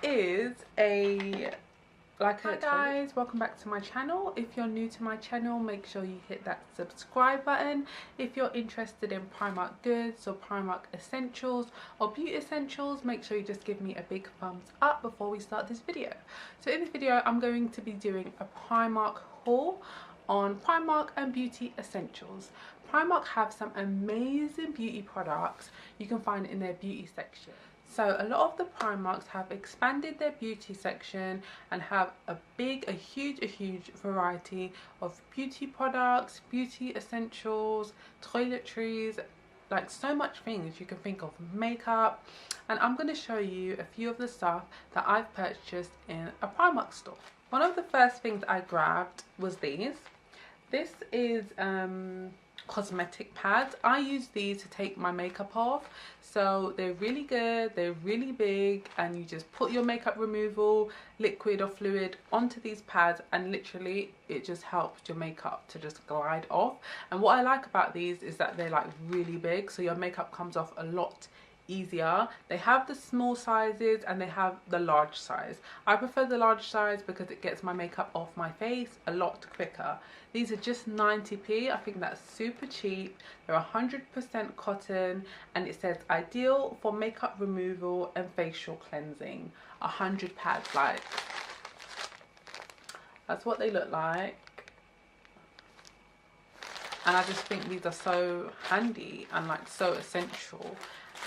is a Hi guys, welcome back to my channel. If you're new to my channel, make sure you hit that subscribe button. If you're interested in Primark goods or Primark essentials or beauty essentials, make sure you just give me a big thumbs up before we start this video. So in this video, I'm going to be doing a Primark haul on Primark and beauty essentials. Primark have some amazing beauty products you can find in their beauty section. So a lot of the Primarks have expanded their beauty section and have a huge variety of beauty products, beauty essentials, toiletries, like so much things you can think of, makeup. And I'm going to show you a few of the stuff that I've purchased in a Primark store. One of the first things I grabbed was these. This is cosmetic pads. I use these to take my makeup off, so they're really good, they're really big, and you just put your makeup removal liquid or fluid onto these pads and literally it just helps your makeup to just glide off. And what I like about these is that they're like really big, so your makeup comes off a lot easier. They have the small sizes and they have the large size. I prefer the large size because it gets my makeup off my face a lot quicker. These are just 90p. I think that's super cheap. They're 100% cotton and it says ideal for makeup removal and facial cleansing. 100 pads, like that's what they look like. And I just think these are so handy and like so essential.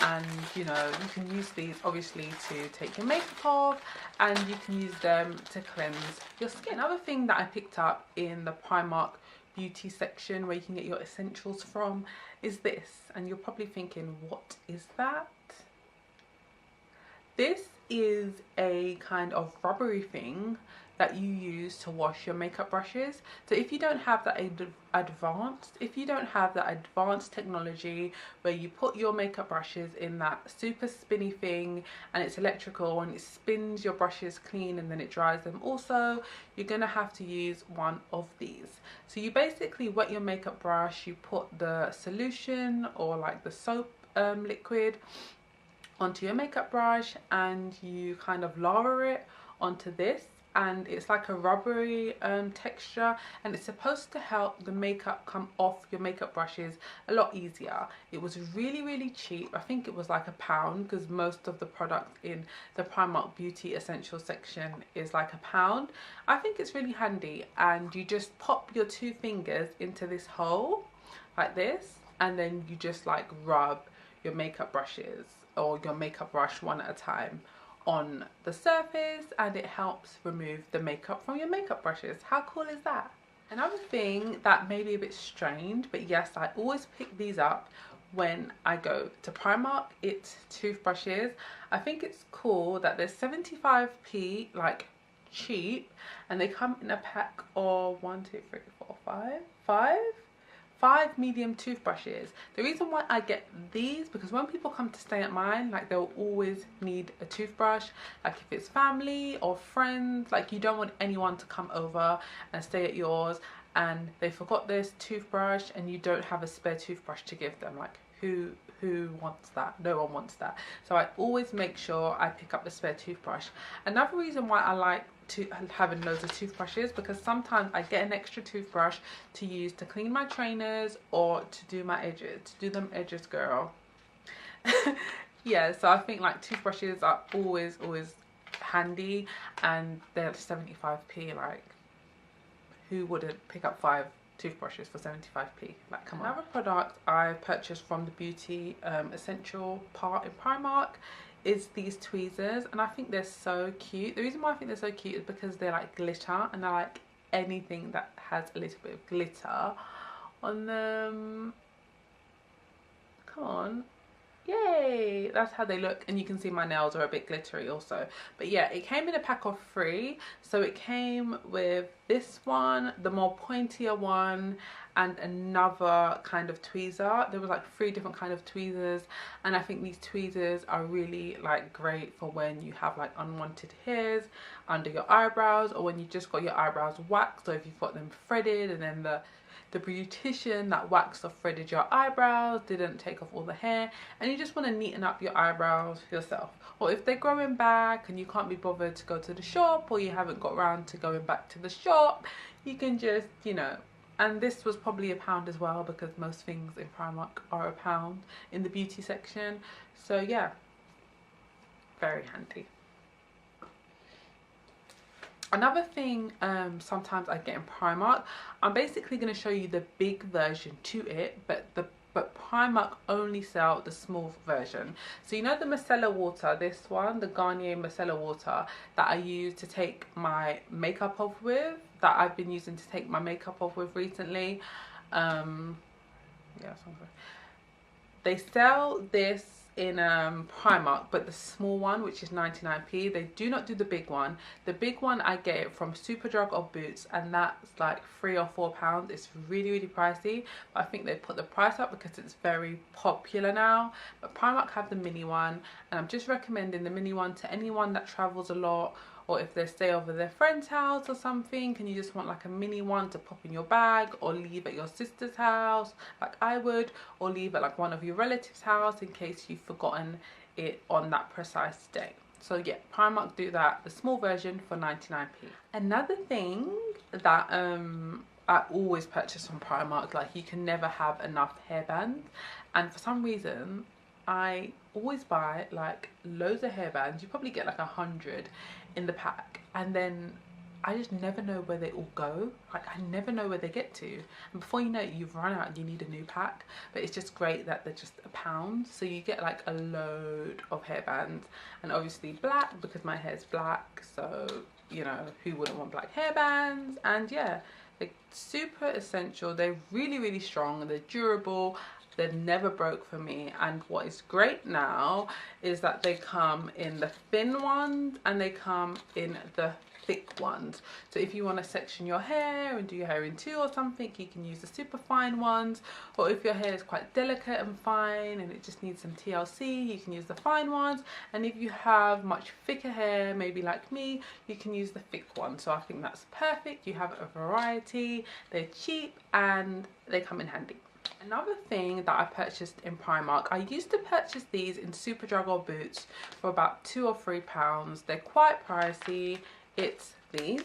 And you know, you can use these obviously to take your makeup off, and you can use them to cleanse your skin. Another thing that I picked up in the Primark beauty section where you can get your essentials from is this, and you're probably thinking, what is that? This is a kind of rubbery thing that you use to wash your makeup brushes. So if you don't have that advanced technology where you put your makeup brushes in that super spinny thing and it's electrical and it spins your brushes clean and then it dries them also, you're gonna have to use one of these. So you basically wet your makeup brush, you put the solution or like the soap liquid onto your makeup brush and you kind of lather it onto this, and it's like a rubbery texture, and it's supposed to help the makeup come off your makeup brushes a lot easier. It was really cheap. I think it was like £1 because most of the products in the Primark beauty essential section is like £1. I think it's really handy, and you just pop your 2 fingers into this hole like this, and then you just like rub your makeup brushes or your makeup brush one at a time on the surface, and it helps remove the makeup from your makeup brushes. How cool is that? Another thing that may be a bit strange, but yes, I always pick these up when I go to Primark, it's toothbrushes. I think it's cool that they're 75p, like cheap, and they come in a pack of 5 medium toothbrushes. The reason why I get these, because when people come to stay at mine, like they'll always need a toothbrush. Like if it's family or friends, like you don't want anyone to come over and stay at yours and they forgot this toothbrush and you don't have a spare toothbrush to give them. Like who wants that? No one wants that. So I always make sure I pick up the spare toothbrush. Another reason why I like to having loads of toothbrushes, because sometimes I get an extra toothbrush to use to clean my trainers or to do my edges, to do them edges, girl. Yeah, so I think like toothbrushes are always handy, and they're 75p. like who wouldn't pick up 5 toothbrushes for 75p? Like, come on. Another product I purchased from the beauty essential part in Primark is these tweezers, and I think they're so cute. The reason why I think they're so cute is because they're like glitter, and I like anything that has a little bit of glitter on them. Come on. Yay, that's how they look, and you can see my nails are a bit glittery also. But yeah, it came in a pack of 3, so it came with this one, the more pointier one, and another kind of tweezer. There was like 3 different kind of tweezers, and I think these tweezers are really like great for when you have like unwanted hairs under your eyebrows, or when you just got your eyebrows waxed, or if you've got them threaded and then the beautician that waxed or threaded your eyebrows didn't take off all the hair, and you just want to neaten up your eyebrows yourself. Or if they're growing back and you can't be bothered to go to the shop, or you haven't got around to going back to the shop, you can just, you know, and this was probably £1 as well, because most things in Primark are £1 in the beauty section. So yeah, very handy. Another thing sometimes I get in Primark, I'm basically going to show you the big version to it, but Primark only sell the small version. So you know the micellar water, this one, the Garnier micellar water that I use to take my makeup off with, that I've been using to take my makeup off with recently. Yeah, they sell this in Primark, but the small one, which is 99p, they do not do the big one. The big one I get it from Superdrug or Boots, and that's like £3 or £4. It's really pricey, but I think they put the price up because it's very popular now. But Primark have the mini one, and I'm just recommending the mini one to anyone that travels a lot, or if they stay over their friend's house or something and you just want like a mini one to pop in your bag, or leave at your sister's house like I would, or leave at like one of your relatives' house in case you've forgotten it on that precise day. So yeah, Primark do that, the small version, for 99p. Another thing that I always purchase from Primark, like you can never have enough hairbands, and for some reason I always buy like loads of hairbands. You probably get like 100 in the pack, and then I just never know where they all go. Like I never know where they get to, and before you know it, you've run out and you need a new pack. But it's just great that they're just £1, so you get like a load of hairbands, and obviously black, because my hair's black, so you know, who wouldn't want black hairbands? And yeah, they're super essential. They're really strong, they're durable, they're never broke for me. And what is great now is that they come in the thin ones and they come in the thick ones. So if you want to section your hair and do your hair in 2 or something, you can use the super fine ones. Or if your hair is quite delicate and fine and it just needs some TLC, you can use the fine ones. And if you have much thicker hair, maybe like me, you can use the thick one. So I think that's perfect. You have a variety, they're cheap, and they come in handy. Another thing that I purchased in Primark, I used to purchase these in Superdrug or Boots for about £2 or £3. They're quite pricey. It's these.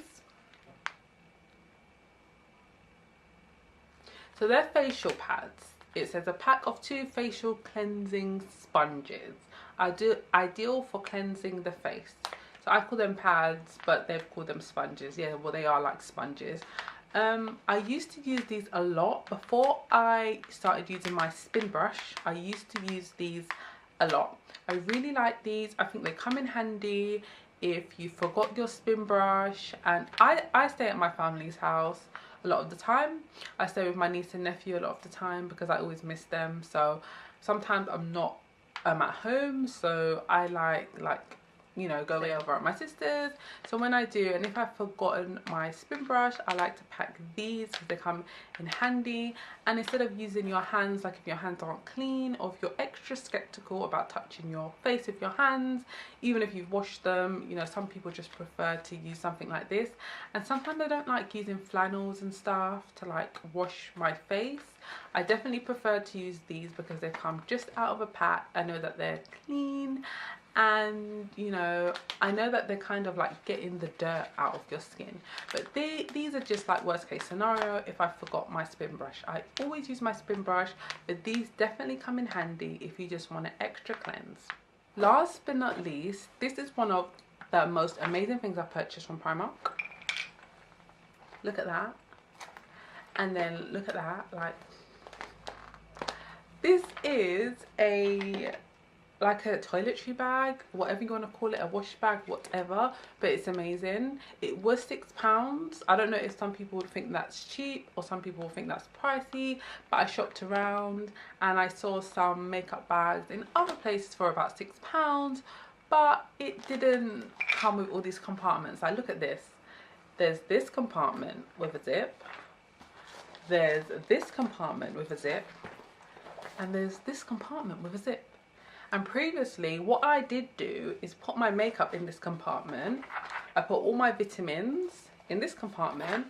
So they're facial pads. It says a pack of 2 facial cleansing sponges. Ideal for cleansing the face. So I call them pads, but they've called them sponges. Yeah, well, they are like sponges. I used to use these a lot before I started using my spin brush. I used to use these a lot. I really like these. I think they come in handy if you forgot your spin brush. And I stay at my family's house a lot of the time. I stay with my niece and nephew a lot of the time because I always miss them. So sometimes I'm at home, so I like you know, go over at my sister's. So when I do, and if I've forgotten my spin brush, I like to pack these because they come in handy. And instead of using your hands, like if your hands aren't clean, or if you're extra skeptical about touching your face with your hands, even if you've washed them, you know, some people just prefer to use something like this. And sometimes I don't like using flannels and stuff to like wash my face. I definitely prefer to use these because they come just out of a pack. I know that they're clean, and you know, I know that they're kind of like getting the dirt out of your skin. But these are just like worst case scenario if I forgot my spin brush. I always use my spin brush, but these definitely come in handy if you just want an extra cleanse. Last but not least, this is one of the most amazing things I purchased from Primark. Look at that. And then look at that, like, this is like a toiletry bag, whatever you want to call it, a wash bag, whatever, but it's amazing. It was £6. I don't know if some people would think that's cheap or some people would think that's pricey, but I shopped around and I saw some makeup bags in other places for about £6, but it didn't come with all these compartments. Like, look at this. There's this compartment with a zip. There's this compartment with a zip. And there's this compartment with a zip. And previously, what I did do is put my makeup in this compartment. I put all my vitamins in this compartment.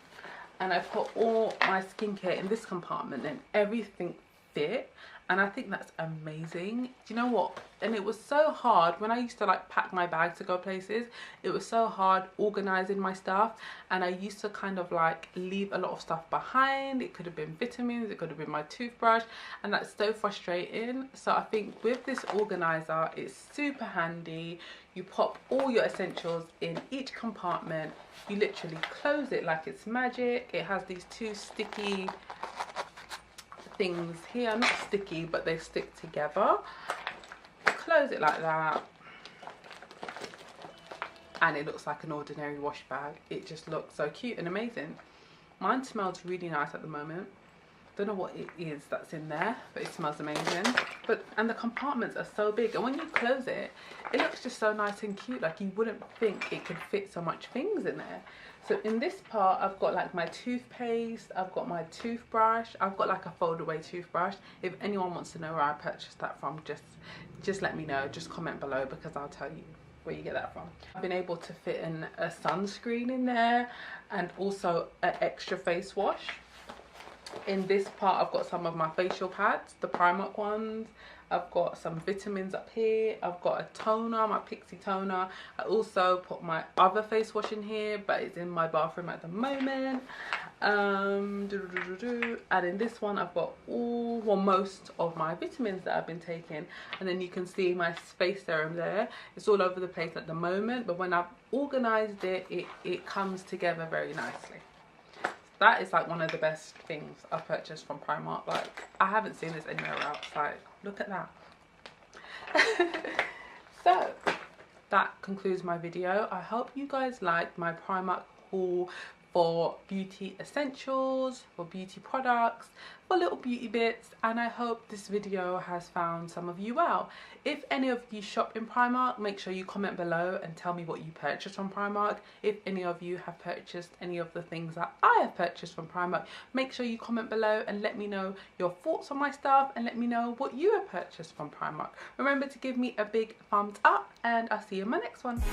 And I put all my skincare in this compartment, and everything fit. And I think that's amazing. Do you know what? And it was so hard when I used to like pack my bag to go places. It was so hard organizing my stuff, and I used to kind of like leave a lot of stuff behind. It could have been vitamins, it could have been my toothbrush, and that's so frustrating. So I think with this organizer, it's super handy. You pop all your essentials in each compartment. You literally close it like it's magic. It has these two sticky things here, not sticky, but they stick together. Close it like that, and it looks like an ordinary wash bag. It just looks so cute and amazing. Mine smells really nice at the moment. Don't know what it is that's in there, but it smells amazing. And the compartments are so big, and when you close it, it looks just so nice and cute. Like, you wouldn't think it could fit so much things in there. So in this part, I've got like my toothpaste, I've got my toothbrush, I've got like a fold away toothbrush. If anyone wants to know where I purchased that from, just let me know, just comment below, because I'll tell you where you get that from. I've been able to fit in a sunscreen in there, and also an extra face wash. In this part, I've got some of my facial pads, the Primark ones. I've got some vitamins up here. I've got a toner, my Pixie toner. I also put my other face wash in here, but it's in my bathroom at the moment. And in this one, I've got most of my vitamins that I've been taking. And then you can see my face serum there. It's all over the place at the moment, but when I've organized it, it comes together very nicely. That is like one of the best things I've purchased from Primark. Like, I haven't seen this anywhere else. Like, look at that. So that concludes my video. I hope you guys liked my Primark haul for beauty essentials, for beauty products, for little beauty bits, and I hope this video has found some of you out. If any of you shop in Primark, make sure you comment below and tell me what you purchased from Primark. If any of you have purchased any of the things that I have purchased from Primark, make sure you comment below and let me know your thoughts on my stuff, and let me know what you have purchased from Primark. Remember to give me a big thumbs up, and I'll see you in my next one.